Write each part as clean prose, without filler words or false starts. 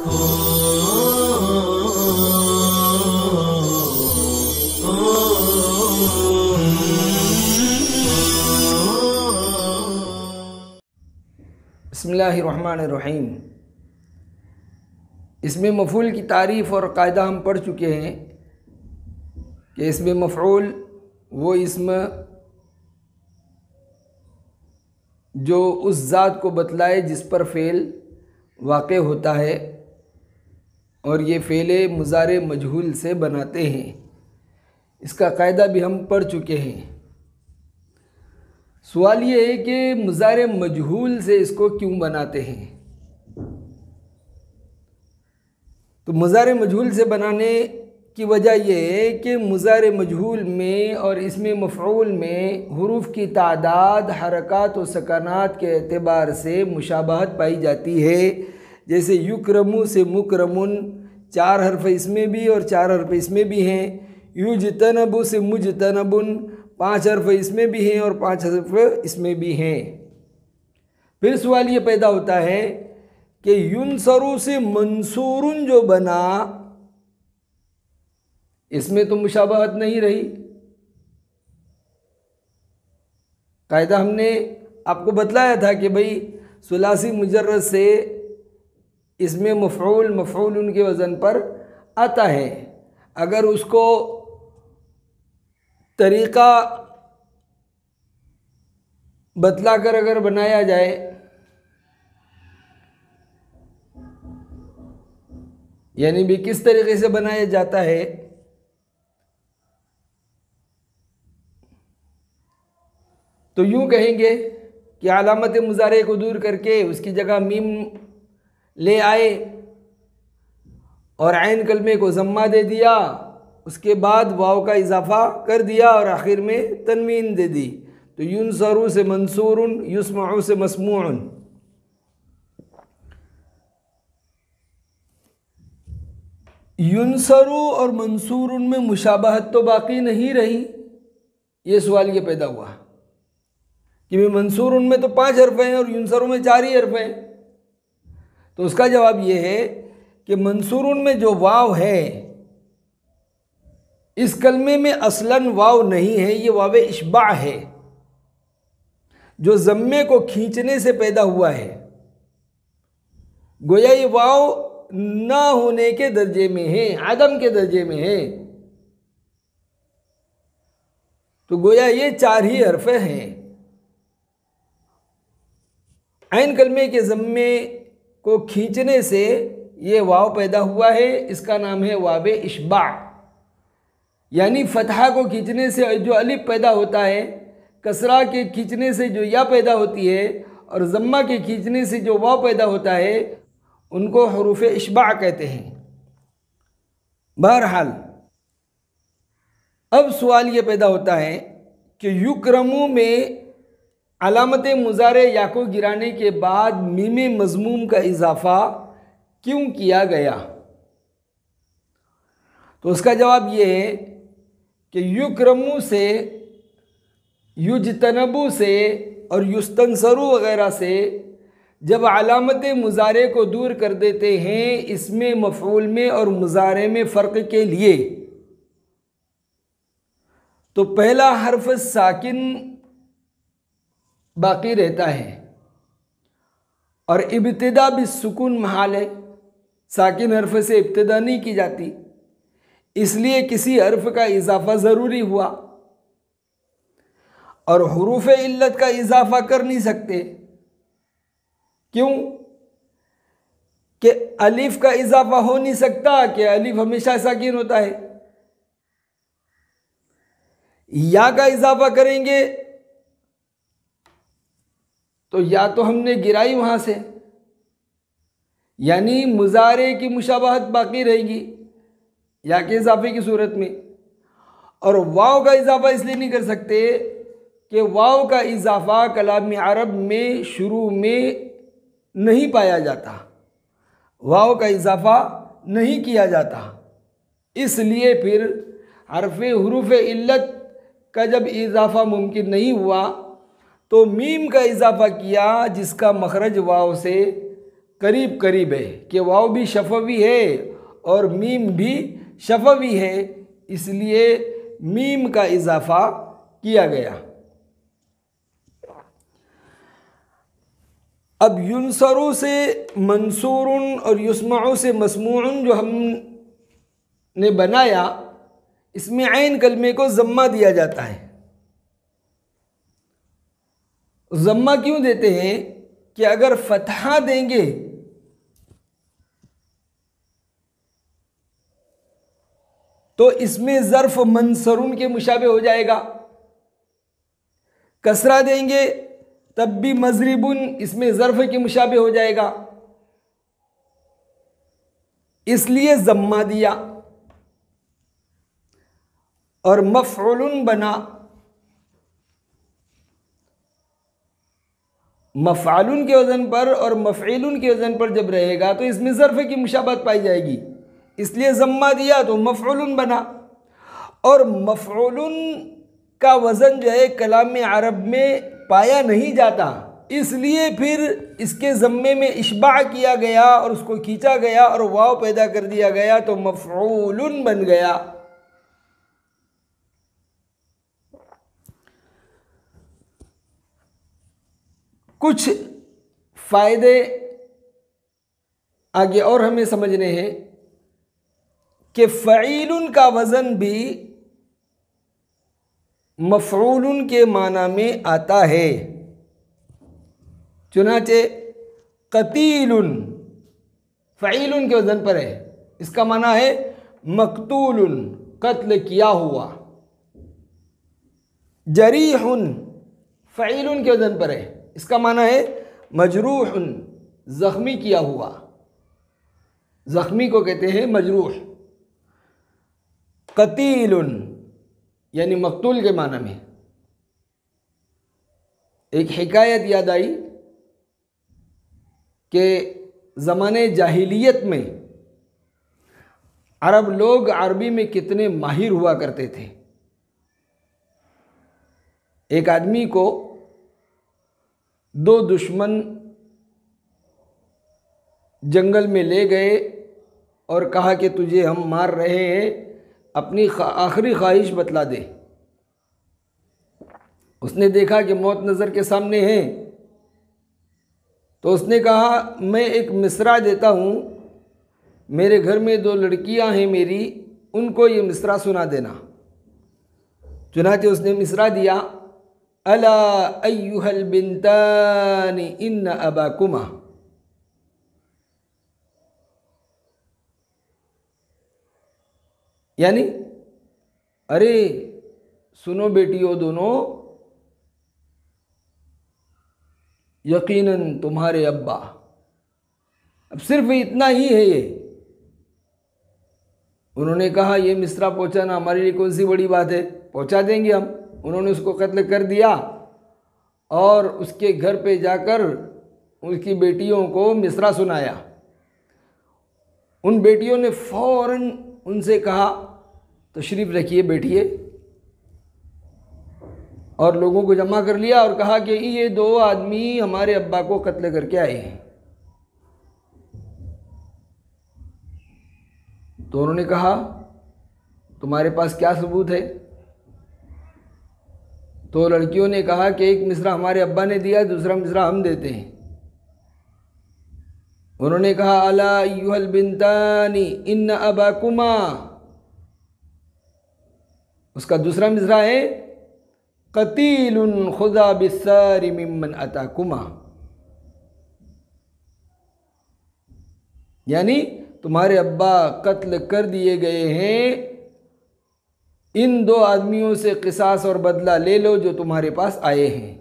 बिस्मिल्लाहिर्रहमानिर्रहीम। इसमें मफ़ूल की तारीफ़ और कायदा हम पढ़ चुके हैं कि इसमें मफ़ऊल वो इसम जो उस ज़ात को बतलाए जिस पर फ़ेल वाक़े होता है, और ये फ़ेल मुज़ारे मजहूल से बनाते हैं। इसका कायदा भी हम पढ़ चुके हैं। सवाल ये है कि मुज़ारे मजहूल से इसको क्यों बनाते हैं। तो मुज़ारे मजहूल से बनाने की वजह यह है कि मुज़ारे मजहूल में और इसमें मफ़ऊल में हुरूफ की तादाद, हरकत और सकनात के एतबार से मुशाबहत पाई जाती है। जैसे युक्रमु से मुकरमुन 4 हर्फ इसमें भी और 4 हर्फ इसमें भी हैं। युजतनबु से मुजतनबुन 5 हर्फ इसमें भी हैं और 5 हर्फ इसमें भी हैं। फिर सवाल ये पैदा होता है कि युनसरु से मंसूरुन जो बना, इसमें तो मुशाबहत नहीं रही। कायदा हमने आपको बतलाया था कि भाई सुलासी मुजर्रद से इसमें मफ़ऊल मफ़ऊल उनके वज़न पर आता है। अगर उसको तरीक़ा बतलाकर अगर बनाया जाए, यानी भी किस तरीक़े से बनाया जाता है, तो यूँ कहेंगे कि अलामत मुज़ारे को दूर करके उसकी जगह मीम ले आए और ऐन कलमे को ज़म्मा दे दिया, उसके बाद वाव का इजाफ़ा कर दिया और आखिर में तनवीन दे दी। तो युनसरु से मंसूरुन, युस्मउ से मस्मूउन। युनसरु और मंसूरुन में मुशाबहत तो बाकी नहीं रही। ये सवाल ये पैदा हुआ कि मंसूरुन में तो 5 हर्फ हैं और युनसरु में 4 ही हर्फ हैं। तो उसका जवाब ये है कि मंसूरुन में जो वाव है, इस कलमे में असलन वाव नहीं है, ये वाव इश्बा है जो ज़म्मे को खींचने से पैदा हुआ है। गोया ये वाव ना होने के दर्जे में है, आदम के दर्जे में है। तो गोया ये 4 ही हर्फ हैं। ऐन कलमे के ज़म्मे को खींचने से ये वाव पैदा हुआ है। इसका नाम है वाव इश्बा। यानी फतहा को खींचने से जो अलिफ पैदा होता है, कसरा के खींचने से जो या पैदा होती है, और ज़म्मा के खींचने से जो वाव पैदा होता है, उनको हुरूफ इश्बा कहते हैं। बहरहाल अब सवाल ये पैदा होता है कि युक्रमु में अलामत मुज़ारे या को गिराने के बाद मीम मज़मूम का इजाफ़ा क्यों किया गया। तो उसका जवाब ये है कि युक्रमु से, युजतनबु से और युस्तनसरु वगैरह से जब अलामत मुज़ारे को दूर कर देते हैं इसमें मफ़ऊल में और मुज़ारे में फ़र्क के लिए, तो पहला हर्फ साकिन बाकी रहता है और इब्तिदा बिस्सुकून महाल है। साकिन हर्फ से इब्तिदा नहीं की जाती, इसलिए किसी हर्फ का इजाफ़ा ज़रूरी हुआ। और हुरूफ इल्लत का इजाफ़ा कर नहीं सकते। क्यों? कि अलिफ का इजाफ़ा हो नहीं सकता, कि अलिफ हमेशा साकिन होता है। या का इजाफ़ा करेंगे तो या तो हमने गिराई वहाँ से, यानी मुज़ारे की मुशाबहत बाकी रहेगी या के इजाफे की सूरत में। और वाव का इजाफ़ा इसलिए नहीं कर सकते कि वाव का इजाफ़ा कलाम अरब में शुरू में नहीं पाया जाता, वाव का इजाफ़ा नहीं किया जाता। इसलिए फिर हरफ़े हुरूफ़ इल्लत का जब इजाफ़ा मुमकिन नहीं हुआ तो मीम का इजाफ़ा किया जिसका मखरज वाव से करीब करीब है कि वाव भी शफवी है और मीम भी शफवी है, इसलिए मीम का इजाफा किया गया। अब युनसरू से मंसूरुन और युस्मउ से मस्मूउन जो हमने बनाया, इसमें ऐन कलमे को ज़म्मा दिया जाता है। ज़म्मा क्यों देते हैं कि अगर फतहा देंगे तो इसमें ज़र्फ़ मंसरून के मुशाबे हो जाएगा, कसरा देंगे तब भी मज़रिबुन इसमें ज़र्फ़ के मुशाबे हो जाएगा, इसलिए ज़म्मा दिया। और मफ़ऊलुन बना, मफ़आलुन के वज़न पर और मफ़ईलुन के वज़न पर जब रहेगा तो इसमें ज़र्फ़ की मुशाबत पाई जाएगी, इसलिए ज़म्मा दिया तो मफ़ऊलुन बना। और मफ़ऊलुन का वज़न जो है कलाम अरब में पाया नहीं जाता, इसलिए फिर इसके ज़म्मे में इशबा किया गया और उसको खींचा गया और वाव पैदा कर दिया गया तो मफ़ऊलुन बन गया। कुछ फ़ायदे आगे और हमें समझने हैं कि फ़ईलुन का वज़न भी मफ़ऊलुन के माना में आता है। चुनाचे क़तीलुन फ़ईलुन के वज़न पर है, इसका माना है मक़तूलुन, कत्ल किया हुआ। जरीहुन फ़ईलुन के वज़न पर है, इसका माना है मजरूहुन, ज़ख्मी किया हुआ। ज़ख्मी को कहते हैं मजरूह। क़तीलुन यानी मकतूल के माना में। एक हिकायत याद आई कि ज़माने जाहिलियत में अरब लोग अरबी में कितने माहिर हुआ करते थे। एक आदमी को दो दुश्मन जंगल में ले गए और कहा कि तुझे हम मार रहे हैं, अपनी आखिरी ख्वाहिश बतला दे। उसने देखा कि मौत नज़र के सामने है, तो उसने कहा मैं एक मिसरा देता हूँ, मेरे घर में दो लड़कियाँ हैं मेरी, उनको ये मिसरा सुना देना। चुनाचे उसने मिसरा दिया, अला अय्युहल बिन्तानी इन्न अबाकुमा। यानी अरे सुनो बेटियों दोनों, यकीनन तुम्हारे अब्बा। अब सिर्फ इतना ही है ये। उन्होंने कहा ये मिसरा पहुंचाना हमारे लिए कौन सी बड़ी बात है, पहुंचा देंगे हम। उन्होंने उसको कत्ल कर दिया और उसके घर पे जाकर उसकी बेटियों को मिसरा सुनाया। उन बेटियों ने फ़ौरन उनसे कहा तशरीफ़ रखिए बैठिए, और लोगों को जमा कर लिया और कहा कि ये दो आदमी हमारे अब्बा को कत्ल करके आए हैं। तो उन्होंने कहा तुम्हारे पास क्या सबूत है? तो लड़कियों ने कहा कि एक मिसरा हमारे अब्बा ने दिया, दूसरा मिसरा हम देते हैं। उन्होंने कहा अला अय्युहल बिन्तानी इन्न अबाकुमा। उसका दूसरा मिसरा है क़तीलुन खुदा बिस्सारि मिम्मन अताकुमा, यानी तुम्हारे अब्बा कत्ल कर दिए गए हैं, इन दो आदमियों से क़िसास और बदला ले लो जो तुम्हारे पास आए हैं।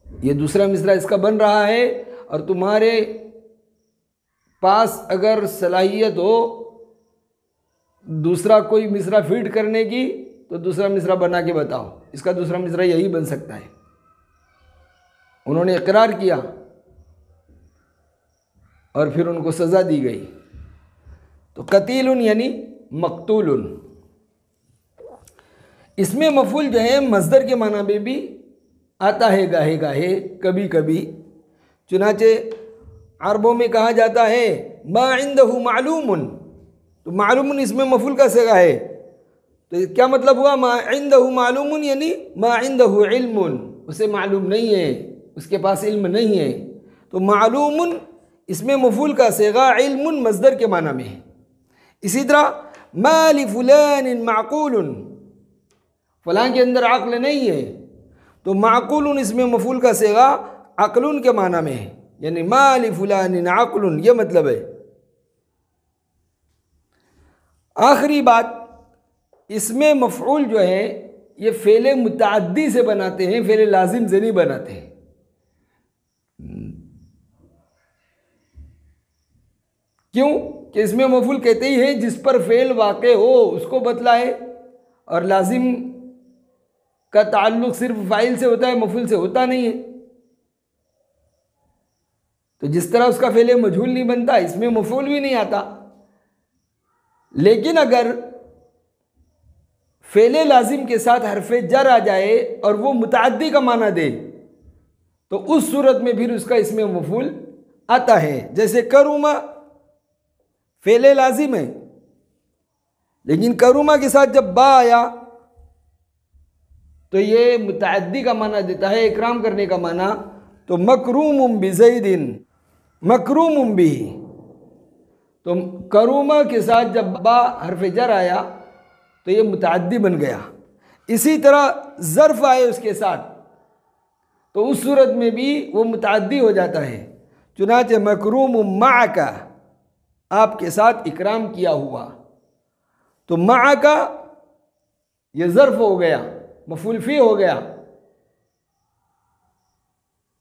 ये दूसरा मिसरा इसका बन रहा है, और तुम्हारे पास अगर सलाहियत हो दूसरा कोई मिसरा फीड करने की तो दूसरा मिसरा बना के बताओ, इसका दूसरा मिसरा यही बन सकता है। उन्होंने इकरार किया और फिर उनको सज़ा दी गई। तो कतीलुन यानी मकतूलुन। इसमें मफूल जो है मज़दर के माना में भी आता है गाहे गाहे, कभी कभी। चुनाचे अरबों में कहा जाता है मा इंदहु मालूमुन, तो मालूमुन इसमें मफूल का सिगा है, तो क्या मतलब हुआ? मा इंदहु मालूमुन यानी मा इंदहु इल्मुन, उसे मालूम नहीं है, उसके पास इल्म नहीं है। तो मालूमुन इसमें मफूल का सिगा इल्मुन मज़दर के माना में है। इसी तरह मा लि फुलान माक़ूलुन, फलां के अंदर अक्ल नहीं है, तो माक़ूलुन इसमें मफूल का सिगा अक्लुन के माना में है, यानी मा लि फुलान अक्लुन, ये मतलब है। आखिरी बात, इसमें मफ़ऊल जो है ये फ़ेल मुतअद्दी से बनाते हैं, फ़ेल लाजिम से नहीं बनाते हैं। क्यों कि इसमें मफूल कहते ही है जिस पर फ़ेल वाक़े हो उसको बतलाए, और लाजिम का ताल्लुक़ सिर्फ फ़ाइल से होता है, मफूल से होता नहीं है। तो जिस तरह उसका फ़ेल मजहूल नहीं बनता, इसमें मफूल भी नहीं आता। लेकिन अगर फ़ेल लाजिम के साथ हरफ जर आ जाए और वो मुतअद्दी का माना दे, तो उस सूरत में फिर उसका इसमें मफूल आता है। जैसे करुमा फ़ेल लाजिम है, लेकिन करुमा के साथ जब बा आया तो ये मुतअद्दी का माना देता है, इकराम करने का माना। तो मकरूम बिज़ैदिन, मकरूम भी, तो करुमा के साथ जब बा हरफ जर आया तो ये मुतअद्दी बन गया। इसी तरह ज़र्फ़ आए उसके साथ तो उस सूरत में भी वो मुतअद्दी हो जाता है। चुनाचे मकरूम माका, आपके साथ इकराम किया हुआ, तो माका ये ज़र्फ़ हो गया, मफ़ूल फ़ी हो गया।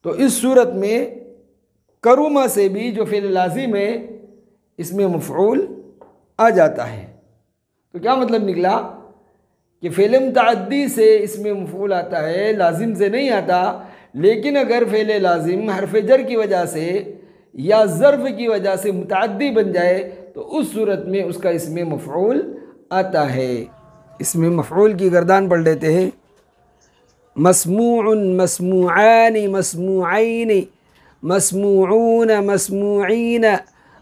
तो इस सूरत में करुमा से भी जो फ़ेल लाजिम है इसमें मफ़ऊल आ जाता है। तो क्या मतलब निकला कि फ़ेल मुतअद्दी से इसमें मफ़ऊल आता है, लाजिम से नहीं आता। लेकिन अगर फ़ेल लाजिम हरफ जर की वजह से या ज़र्फ़ की वजह से मुतअद्दी बन जाए तो उस सूरत में उसका इसमें मफ़ऊल आता है। इसमें मफ़ऊल की गर्दान पढ़ लेते हैं। मस्मूउन मस्मूआनी मस्मूआइनी मस्मूऊन मस्मूईन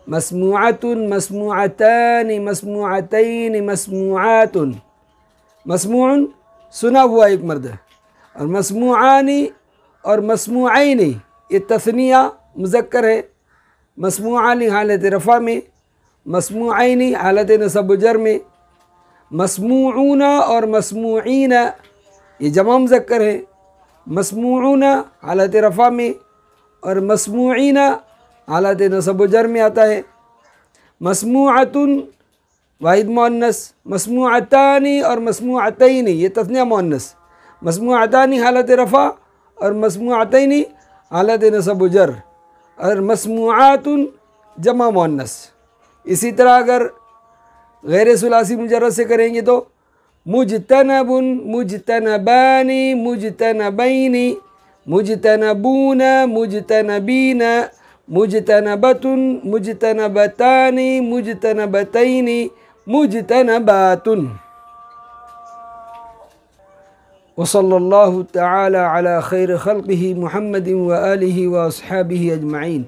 मस्मूअतुन मस्मूअतानी मस्मूअतैन मस्मूआतुन। मस्मूउन सुना हुआ एक मर्द, और मस्मूआनी और मस्मूआइनी ये तस्निया मुज़क्कर है। मस्मूआनी हालत रफ़ा में, मस्मूआइनी हालत नसब जर में। मस्मूऊना और मस्मूईना ये जमा मुज़क्कर है। मस्मूऊना हालत रफ़ा में और मस्मूईना हालत नसब जर में आता है। मस्मूअतुन वाहिद मुअन्नस, मस्मूअतानी और मस्मूअतैनी ये तस्निया मुअन्नस। मस्मूअतानी हालत रफ़ा और मस्मूअतैनी हालत नसब जर, और मस्मूआतुन जमा मुअन्नस। इसी तरह अगर गैर सुलासी मुजर्रद से करेंगे तो मुजतनबुन मुजतनबानी मुजतनबैनी मुजतनबून मुजतनबीन मुजतनबतुन मुजतनबतानी मुजतनबतैनी मुजतनबातुन। वसल्लल्लाहु तआला अला खैर खल्क़िही मुहम्मदिन व आलिही व अस्हाबिही अजमईन।